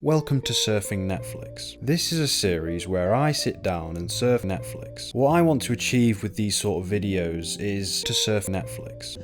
Welcome to Surfing Netflix. This is a series where I sit down and surf Netflix. What I want to achieve with these sort of videos is to surf Netflix.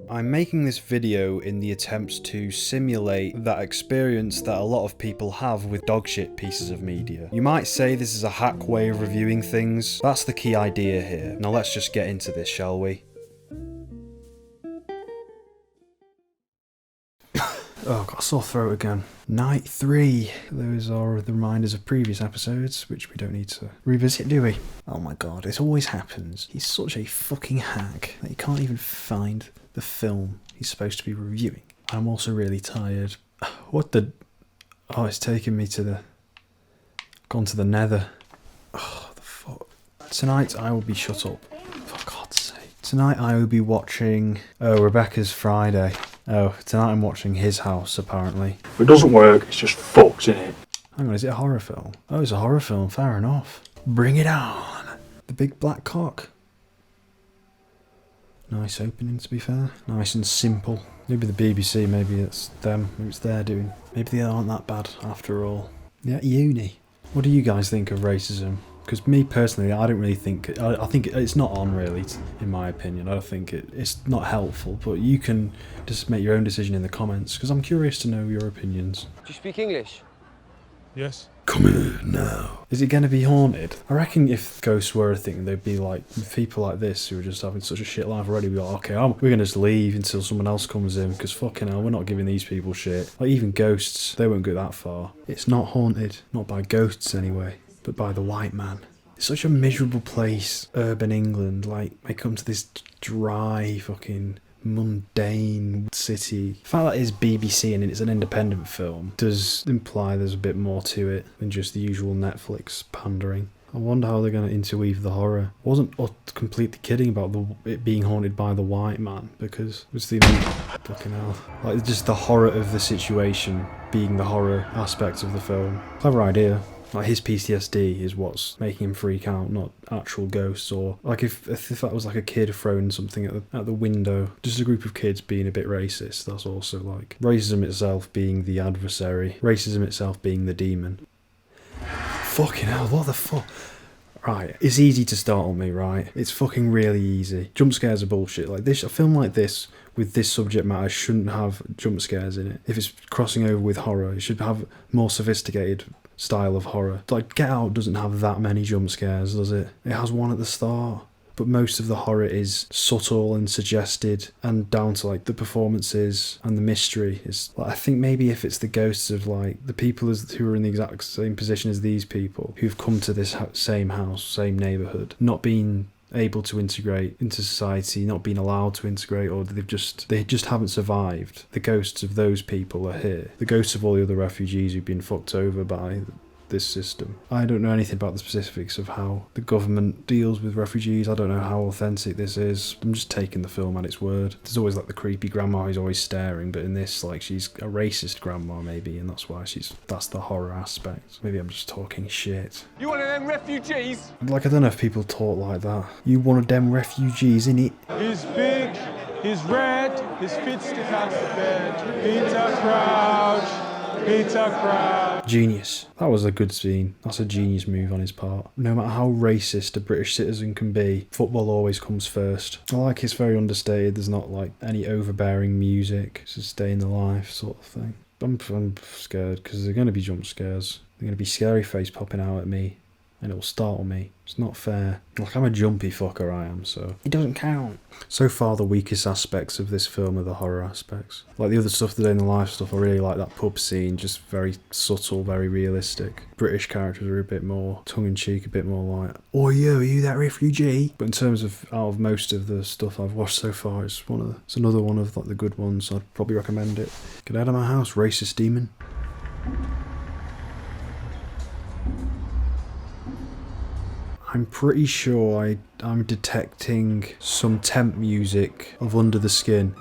I'm making this video in the attempts to simulate that experience that a lot of people have with dogshit pieces of media. You might say this is a hack way of reviewing things. That's the key idea here. Now let's just get into this, shall we? Oh, got a sore throat again. Night 3. Those are the reminders of previous episodes, which we don't need to revisit, do we? Oh my god, it always happens. He's such a fucking hack that he can't even find the film he's supposed to be reviewing. I'm also really tired. What the... Oh, it's taken me to the... Gone to the nether. Oh, the fuck. Tonight I will be shut up. For God's sake. Tonight I will be watching... Oh, Rebecca's Friday. Oh, tonight I'm watching His House, apparently. If it doesn't work, it's just fucked, innit? Hang on, is it a horror film? Oh, it's a horror film, fair enough. Bring it on! The big black cock. Nice opening, to be fair. Nice and simple. Maybe the BBC, maybe it's them, maybe it's their doing. Maybe they aren't that bad, after all. Yeah, at uni. What do you guys think of racism? Because me personally, I don't really think... I think it's not on, really, in my opinion. I don't think it's not helpful, but you can just make your own decision in the comments, because I'm curious to know your opinions. Do you speak English? Yes. Come here now. Is it going to be haunted? I reckon if ghosts were a thing, they'd be like people like this who are just having such a shit life already. Be like, okay, we're going to just leave until someone else comes in, because fucking hell, we're not giving these people shit. Like, even ghosts, they won't go that far. It's not haunted. Not by ghosts, anyway. But by the white man. It's such a miserable place, urban England. Like, I come to this dry, fucking mundane city. The fact that it's BBC and it's an independent film does imply there's a bit more to it than just the usual Netflix pandering. I wonder how they're going to interweave the horror. I wasn't completely kidding about it being haunted by the white man, because it's the fucking hell. Like, just the horror of the situation being the horror aspect of the film. Clever idea. Like, his PTSD is what's making him freak out, not actual ghosts, or like if that was like a kid throwing something at the window, just a group of kids being a bit racist. That's also like racism itself being the adversary, racism itself being the demon. Fucking hell, what the fuck? Right, it's easy to startle me, right? It's fucking really easy. Jump scares are bullshit. Like this, a film like this with this subject matter shouldn't have jump scares in it. If it's crossing over with horror, it should have more sophisticated style of horror. Like, Get Out doesn't have that many jump scares, does it? It has one at the start, but most of the horror is subtle and suggested, and down to like the performances and the mystery. Is like, I think maybe if it's the ghosts of like the people who are in the exact same position as these people, who've come to this same house, same neighbourhood, not being able to integrate into society, not being allowed to integrate, or they just haven't survived. The ghosts of those people are here. The ghosts of all the other refugees who've been fucked over by this system. I don't know anything about the specifics of how the government deals with refugees. I don't know how authentic this is. I'm just taking the film at its word. There's always like the creepy grandma who's always staring, but in this, like, she's a racist grandma maybe, and that's why that's the horror aspect. Maybe I'm just talking shit. You one of them refugees? Like, I don't know if people talk like that. You one of them refugees, innit? He's big, he's red, his feet stick out the bed. Peter Crouch, Peter Crouch. Genius. That was a good scene. That's a genius move on his part. No matter how racist a British citizen can be, football always comes first. I like it's very understated. There's not like any overbearing music. It's just stay in the life sort of thing. I'm scared because there's going to be jump scares. There's going to be scary face popping out at me, and it'll startle me. It's not fair. Like, I'm a jumpy fucker, I am, so it doesn't count. So far, the weakest aspects of this film are the horror aspects. Like, the other stuff, the day in the life stuff, I really like that pub scene, just very subtle, very realistic. British characters are a bit more tongue-in-cheek, a bit more like, oh yeah, are you that refugee? But in terms of, out of most of the stuff I've watched so far, it's another one of like the good ones. I'd probably recommend it. Get out of my house, racist demon. I'm pretty sure I'm detecting some temp music of Under the Skin.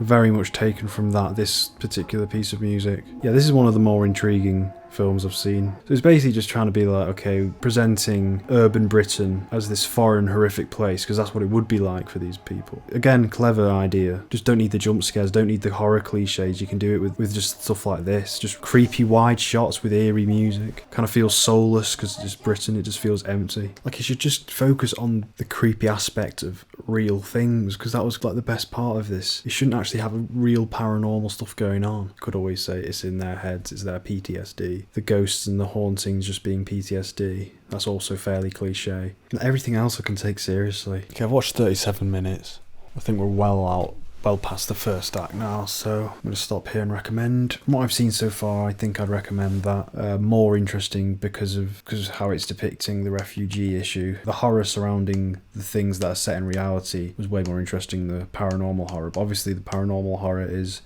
Very much taken from this particular piece of music. Yeah, this is one of the more intriguing films I've seen. So it's basically just trying to be like, okay, presenting urban Britain as this foreign horrific place, because that's what it would be like for these people. Again, clever idea. Just don't need the jump scares, don't need the horror cliches. You can do it with just stuff like this. Just creepy wide shots with eerie music. Kind of feels soulless because it's just Britain, it just feels empty. Like, it should just focus on the creepy aspect of real things, because that was like the best part of this. It shouldn't actually have a real paranormal stuff going on. Could always say it's in their heads, it's their PTSD. The ghosts and the hauntings just being PTSD. That's also fairly cliche. And everything else I can take seriously. Okay, I've watched 37 minutes. I think we're well past the first act now, so I'm going to stop here and recommend. From what I've seen so far, I think I'd recommend that. More interesting because of how it's depicting the refugee issue. The horror surrounding the things that are set in reality was way more interesting than the paranormal horror. But obviously the paranormal horror is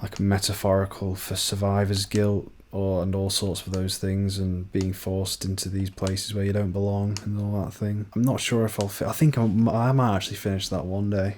like metaphorical for survivor's guilt, and all sorts of those things, and being forced into these places where you don't belong and all that thing. I'm not sure if I'll I think I might actually finish that one day.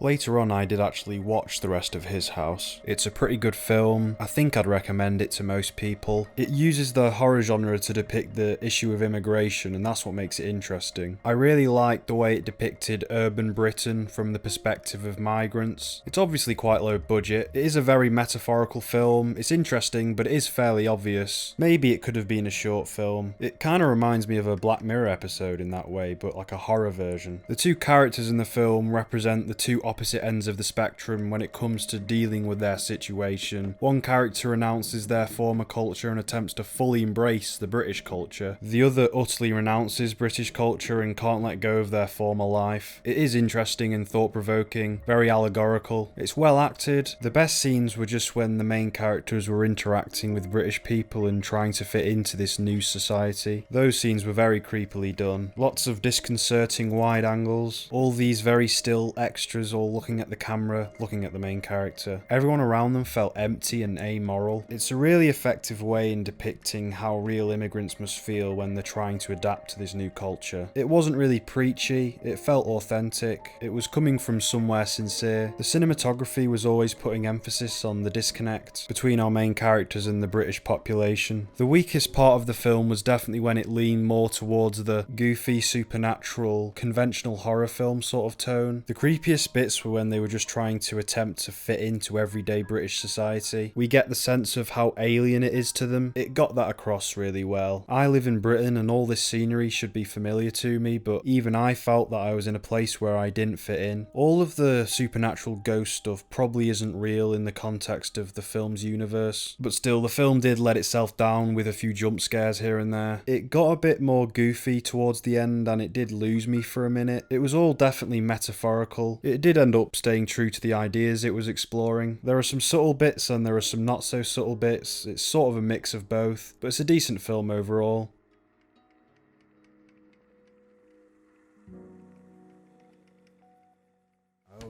Later on, I did actually watch the rest of His House. It's a pretty good film. I think I'd recommend it to most people. It uses the horror genre to depict the issue of immigration, and that's what makes it interesting. I really liked the way it depicted urban Britain from the perspective of migrants. It's obviously quite low budget. It is a very metaphorical film. It's interesting, but it is fairly obvious. Maybe it could have been a short film. It kind of reminds me of a Black Mirror episode in that way, but like a horror version. The two characters in the film represent the two opposite ends of the spectrum when it comes to dealing with their situation. One character renounces their former culture and attempts to fully embrace the British culture. The other utterly renounces British culture and can't let go of their former life. It is interesting and thought-provoking, very allegorical. It's well acted. The best scenes were just when the main characters were interacting with British people and trying to fit into this new society. Those scenes were very creepily done. Lots of disconcerting wide angles. All these very still extras all looking at the camera, looking at the main character. Everyone around them felt empty and amoral. It's a really effective way in depicting how real immigrants must feel when they're trying to adapt to this new culture. It wasn't really preachy, it felt authentic, it was coming from somewhere sincere. The cinematography was always putting emphasis on the disconnect between our main characters and the British population. The weakest part of the film was definitely when it leaned more towards the goofy, supernatural, conventional horror film sort of tone. The creepiest bits were when they were just trying to attempt to fit into everyday British society. We get the sense of how alien it is to them. It got that across really well. I live in Britain and all this scenery should be familiar to me, but even I felt that I was in a place where I didn't fit in. All of the supernatural ghost stuff probably isn't real in the context of the film's universe, but still the film did let itself down with a few jump scares here and there. It got a bit more goofy towards the end and it did lose me for a minute. It was all definitely metaphorical. It did end up staying true to the ideas it was exploring. There are some subtle bits and there are some not so subtle bits. It's sort of a mix of both, but it's a decent film overall.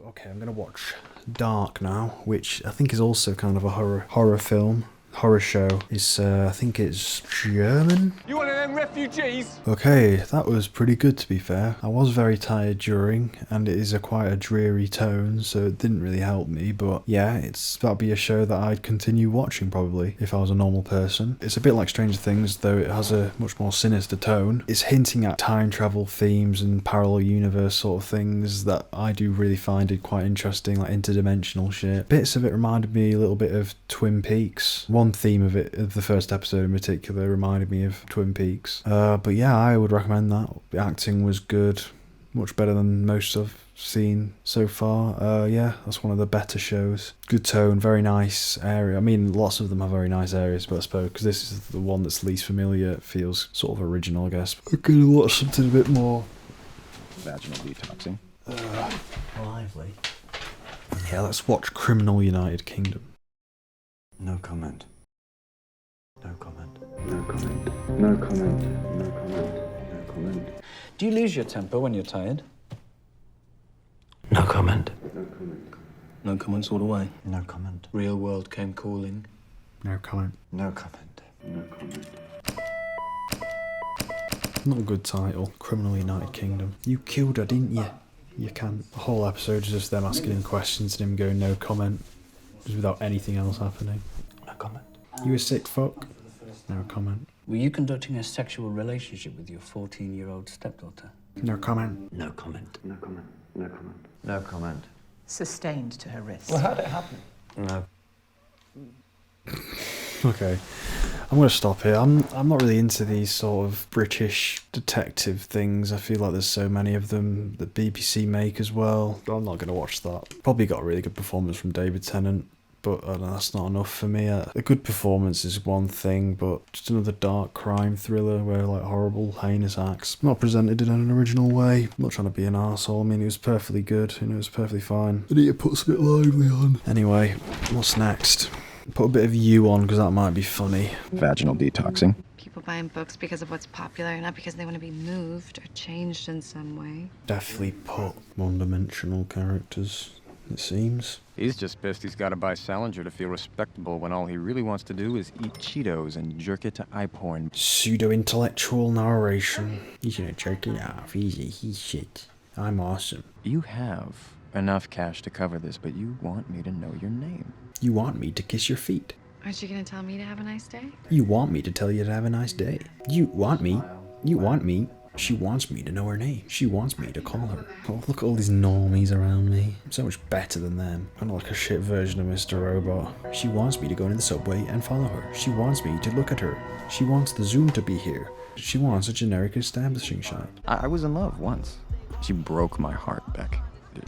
Okay, I'm gonna watch Dark now, which I think is also kind of a horror film. Horror show. It's I think it's German. You one of them refugees? Okay, that was pretty good to be fair. I was very tired during, and it is quite a dreary tone, so it didn't really help me, but yeah, that'd be a show that I'd continue watching probably, if I was a normal person. It's a bit like Stranger Things, though it has a much more sinister tone. It's hinting at time travel themes and parallel universe sort of things that I do really find it quite interesting, like interdimensional shit. Bits of it reminded me a little bit of Twin Peaks. One theme of it, of the first episode in particular, reminded me of Twin Peaks. But yeah, I would recommend that. The acting was good, much better than most I've seen so far. Yeah, that's one of the better shows. Good tone, very nice area. I mean, lots of them have very nice areas, but I suppose because this is the one that's least familiar, it feels sort of original, I guess. I'm gonna watch something a bit more vaginal detoxing. Lively. Yeah, let's watch Criminal United Kingdom. No comment. No comment. No comment. No comment. No comment. No comment. Do you lose your temper when you're tired? No comment. No comment. No comments all the way. No comment. Real world came calling. No comment. No comment. No comment. Not a good title. Criminal United Kingdom. You killed her, didn't you? You can't. The whole episode is just them asking him questions and him going no comment, just without anything else happening. No comment. You a sick fuck? No comment. Were you conducting a sexual relationship with your 14-year-old stepdaughter? No comment. No comment. No comment. No comment. No comment. Sustained to her wrist. how'd it happen? No. Okay, I'm gonna stop here. I'm not really into these sort of British detective things. I feel like there's so many of them that BBC make as well. I'm not gonna watch that. Probably got a really good performance from David Tennant, but that's not enough for me. A good performance is one thing, but just another dark crime thriller where like horrible, heinous acts not presented in an original way. I'm not trying to be an arsehole. I mean, it was perfectly good. You know, it was perfectly fine. I need to put something lively on. Anyway, what's next? Put a bit of You on, because that might be funny. Vaginal detoxing. People buying books because of what's popular, not because they want to be moved or changed in some way. Definitely put one-dimensional characters, it seems. He's just pissed he's got to buy Salinger to feel respectable when all he really wants to do is eat Cheetos and jerk it to eye porn. Pseudo-intellectual narration. He's gonna jerk it off. He's shit. I'm awesome. You have enough cash to cover this, but you want me to know your name. You want me to kiss your feet. Aren't you going to tell me to have a nice day? You want me to tell you to have a nice day. You want me. You want me. She wants me to know her name. She wants me to call her. Oh, look at all these normies around me. I'm so much better than them. I'm like a shit version of Mr. Robot. She wants me to go into the subway and follow her. She wants me to look at her. She wants the Zoom to be here. She wants a generic establishing shot. I was in love once. She broke my heart, Beck.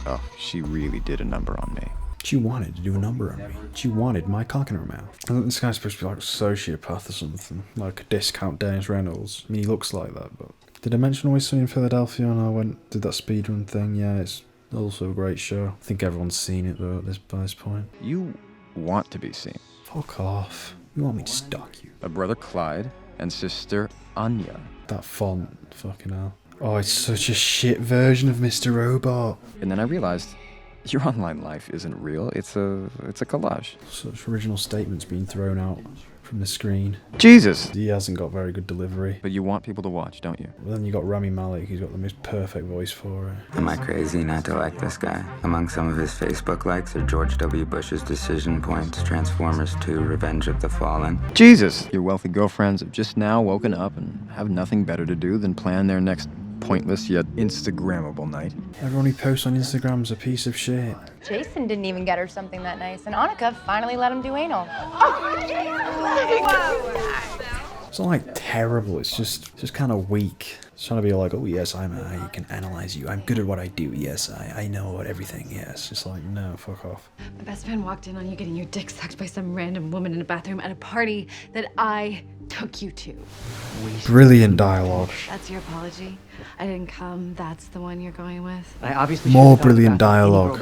Oh, she really did a number on me. She wanted to do a number on me. She wanted my cock in her mouth. I think this guy's supposed to be like a sociopath or something. Like a discount Dennis Reynolds. I mean, he looks like that, but... Did I mention Always Sunny in Philadelphia and I did that speedrun thing? Yeah, it's also a great show. I think everyone's seen it, though, by this point. You want to be seen. Fuck off. You want me to stalk you? A brother Clyde and sister Anya. That font, fucking hell. Oh, it's such a shit version of Mr. Robot. And then I realized... your online life isn't real, it's a collage. Such original statements being thrown out from the screen. Jesus! He hasn't got very good delivery. But you want people to watch, don't you? Well, then you got Rami Malek, he's got the most perfect voice for it. Am I crazy not to like this guy? Among some of his Facebook likes are George W. Bush's Decision Points, Transformers 2, Revenge of the Fallen. Jesus! Your wealthy girlfriends have just now woken up and have nothing better to do than plan their next pointless yet Instagrammable night. Everyone who posts on Instagram's a piece of shit. Jason didn't even get her something that nice, and Annika finally let him do anal. It's not like terrible, it's just kind of weak. It's trying to be like, oh yes, I can analyze you. I'm good at what I do. Yes, I know about everything. Yes. It's like, no, fuck off. My best friend walked in on you getting your dick sucked by some random woman in a bathroom at a party that I took you to. Brilliant dialogue. That's your apology? I didn't come. That's the one you're going with? I obviously More brilliant dialogue.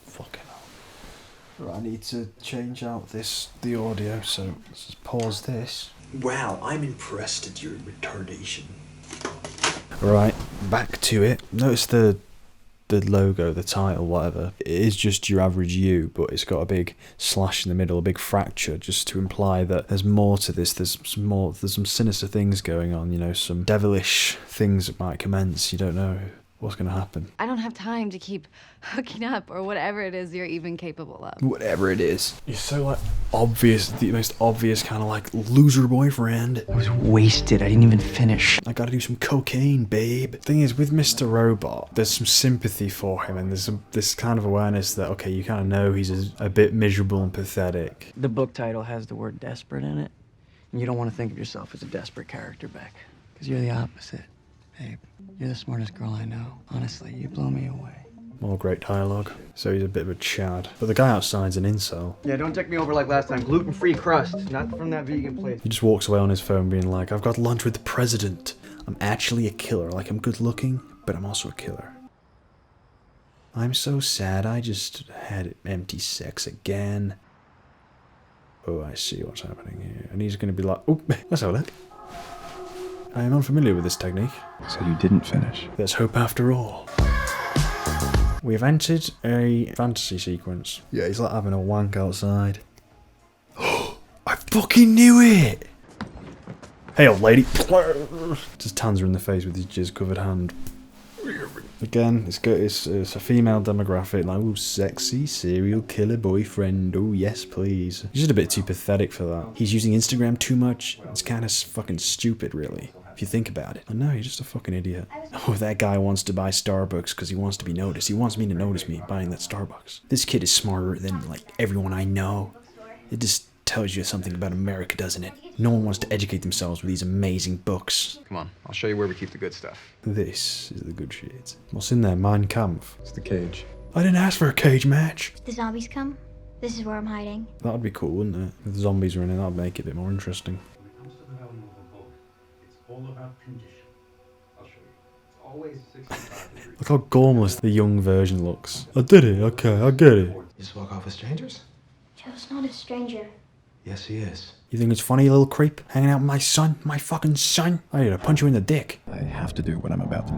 Fucking hell. Right, I need to change out the audio, so let's just pause this. Wow, I'm impressed at your retardation. Right, back to it. Notice the logo, the title, whatever. It is just your average you, but it's got a big slash in the middle, a big fracture, just to imply that there's more to this. There's some sinister things going on, you know, some devilish things that might commence. You don't know what's going to happen. I don't have time to keep hooking up or whatever it is you're even capable of. Whatever it is. You're so, like, obvious, the most obvious kind of, like, loser boyfriend. I was wasted. I didn't even finish. I gotta do some cocaine, babe. Thing is, with Mr. Robot, there's some sympathy for him, and there's this kind of awareness that, okay, you kind of know he's a bit miserable and pathetic. The book title has the word desperate in it, and you don't want to think of yourself as a desperate character, Beck, because you're the opposite, babe. You're the smartest girl I know. Honestly, you blow me away. More great dialogue. So he's a bit of a chad. But the guy outside's an incel. Yeah, don't take me over like last time. Gluten-free crust, not from that vegan place. He just walks away on his phone being like, I've got lunch with the president. I'm actually a killer. Like, I'm good looking, but I'm also a killer. I'm so sad. I just had empty sex again. Oh, I see what's happening here. And he's going to be like, oh, let's have a look. I am unfamiliar with this technique. So you didn't finish. There's hope after all. We have entered a fantasy sequence. Yeah, he's like having a wank outside. I fucking knew it! Hey, old lady. Just hands her in the face with his jizz-covered hand. Again, it's good. It's a female demographic. Like, oh, sexy serial killer boyfriend. Oh, yes, please. He's just a bit too pathetic for that. He's using Instagram too much. It's kind of fucking stupid, really, if you think about it. I know, he's just a fucking idiot. Oh, that guy wants to buy Starbucks because he wants to be noticed. He wants me to notice me buying that Starbucks. This kid is smarter than, like, everyone I know. It just tells you something about America, doesn't it? No one wants to educate themselves with these amazing books. Come on, I'll show you where we keep the good stuff. This is the good shit. What's in there? Mein Kampf. It's the cage. I didn't ask for a cage match. If the zombies come, this is where I'm hiding. That'd be cool, wouldn't it? If the zombies are in it, that'd make it a bit more interesting. Look how gormless the young version looks. I did it, okay, I get it. You just walk off with strangers? Joe's not a stranger. Yes, he is. You think it's funny, you little creep? Hanging out with my son? My fucking son? I need to punch you in the dick. I have to do what I'm about to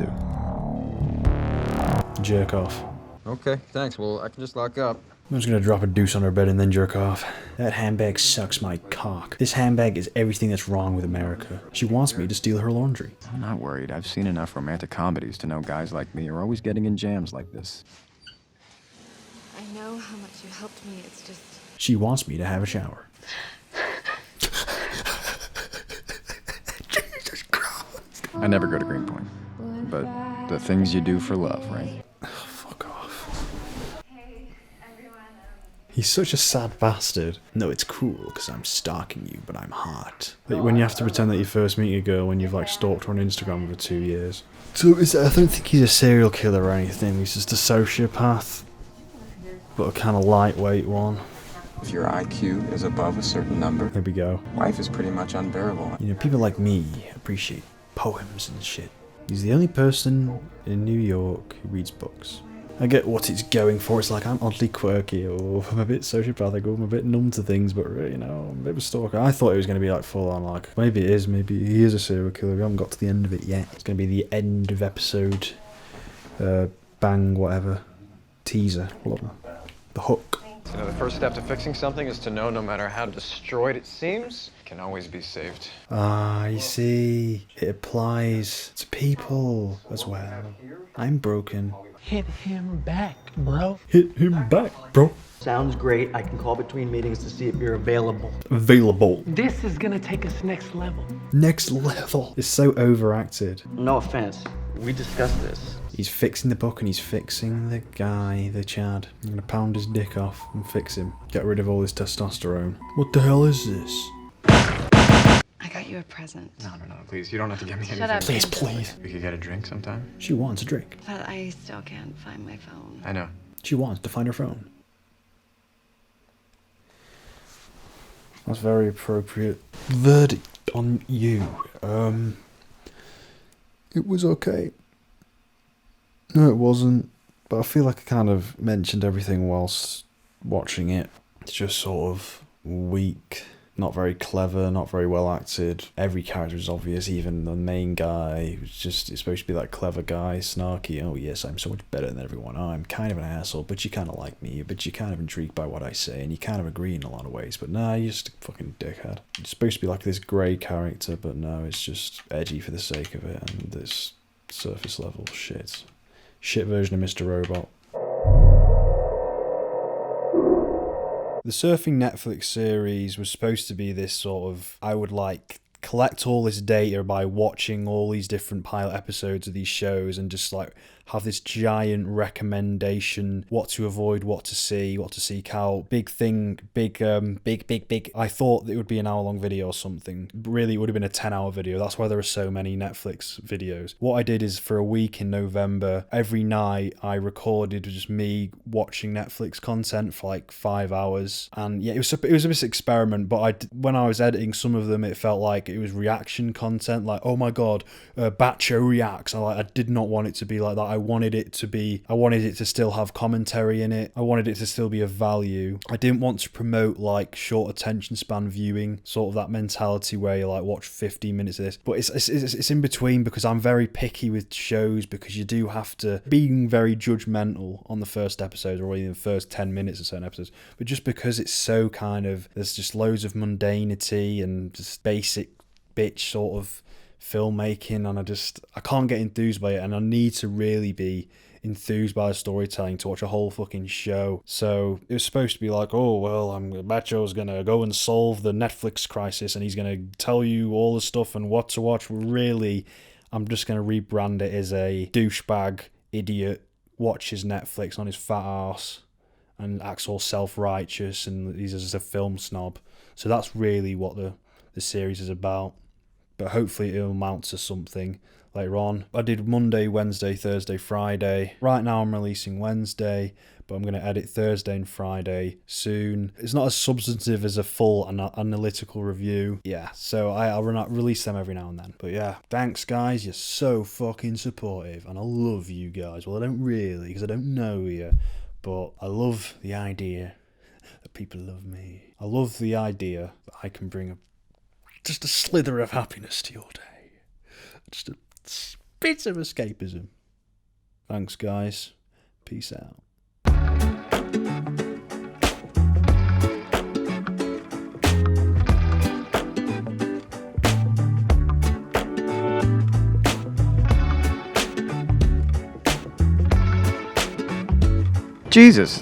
do. Jerk off. Okay, thanks. Well, I can just lock up. I'm just gonna drop a deuce on her bed and then jerk off. That handbag sucks my cock. This handbag is everything that's wrong with America. She wants me to steal her laundry. I'm not worried. I've seen enough romantic comedies to know guys like me are always getting in jams like this. I know how much you helped me. It's just... She wants me to have a shower. Jesus Christ. I never go to Greenpoint. But the things you do for love, right? Fuck off. He's such a sad bastard. No, it's cool, because I'm stalking you, but I'm hot. Like when you have to pretend that you first meet a girl when you've like stalked her on Instagram for 2 years. So I don't think he's a serial killer or anything, he's just a sociopath. But a kind of lightweight one. If your IQ is above a certain number, There we go. life is pretty much unbearable. You know, people like me appreciate poems and shit. He's the only person in New York who reads books. I get what it's going for. It's like I'm oddly quirky, or I'm a bit sociopathic, or I'm a bit numb to things, but you know, I'm a bit of a stalker. I thought it was going to be like full on, like, maybe it is, maybe he is a serial killer. We haven't got to the end of it yet. It's going to be the end of episode, bang, whatever, teaser, whatever. The hook. You know, the first step to fixing something is to know no matter how destroyed it seems, it can always be saved. Ah, you see, it applies to people as well. I'm broken. Hit him back, bro. Hit him back, bro. Sounds great. I can call between meetings to see if you're available. Available. This is gonna take us next level. Next level. It's so overacted. No offense. We discussed this. He's fixing the book and he's fixing the guy, the Chad. I'm gonna pound his dick off and fix him. Get rid of all his testosterone. What the hell is this? I got you a present. No, please. You don't have to get me anything. Shut up. Please, please. We could get a drink sometime. She wants a drink. But I still can't find my phone. I know. She wants to find her phone. That's very appropriate. Verdict on you. It was okay. No, it wasn't. But I feel like I kind of mentioned everything whilst watching it. It's just sort of weak. Not very clever, not very well acted. Every character is obvious, even the main guy, who's just is supposed to be that clever guy, snarky. Oh yes, I'm so much better than everyone. Oh, I'm kind of an asshole, but you kind of like me. But you're kind of intrigued by what I say, and you kind of agree in a lot of ways. But nah, you're just a fucking dickhead. It's supposed to be like this grey character, but no, it's just edgy for the sake of it, and this surface level shit. Shit version of Mr. Robot. The Surfing Netflix series was supposed to be this sort of, I would like collect all this data by watching all these different pilot episodes of these shows and just like have this giant recommendation, what to avoid, what to seek out, big thing, big. I thought that it would be an hour-long video or something. Really, it would have been a 10-hour video. That's why there are so many Netflix videos. What I did is for a week in November, every night I recorded just me watching Netflix content for like 5 hours. And yeah, it was a bit of an experiment, but when I was editing some of them, it felt like it was reaction content, like, oh my god, Batcho reacts. I did not want it to be like that. I wanted it to still have commentary in it. I wanted it to still be of value. I didn't want to promote like short attention span viewing, sort of that mentality where you like watch 15 minutes of this. But it's in between, because I'm very picky with shows, because you do have to being very judgmental on the first episode or even the first 10 minutes of certain episodes. But just because it's so kind of, there's just loads of mundanity and just basic bitch sort of filmmaking, and I can't get enthused by it, and I need to really be enthused by the storytelling to watch a whole fucking show. So it was supposed to be like, oh well, Macho's gonna go and solve the Netflix crisis, and he's gonna tell you all the stuff and what to watch. Really, I'm just gonna rebrand it as a douchebag idiot watches Netflix on his fat arse and acts all self-righteous, and he's just a film snob. So that's really what the series is about. But hopefully it'll amount to something later on. I did Monday, Wednesday, Thursday, Friday. Right now I'm releasing Wednesday, but I'm going to edit Thursday and Friday soon. It's not as substantive as a full analytical review. Yeah, so I'll release them every now and then. But yeah, thanks guys, you're so fucking supportive, and I love you guys. Well, I don't really, because I don't know you, but I love the idea that people love me. I love the idea that I can bring just a slither of happiness to your day. Just a bit of escapism. Thanks, guys. Peace out. Jesus,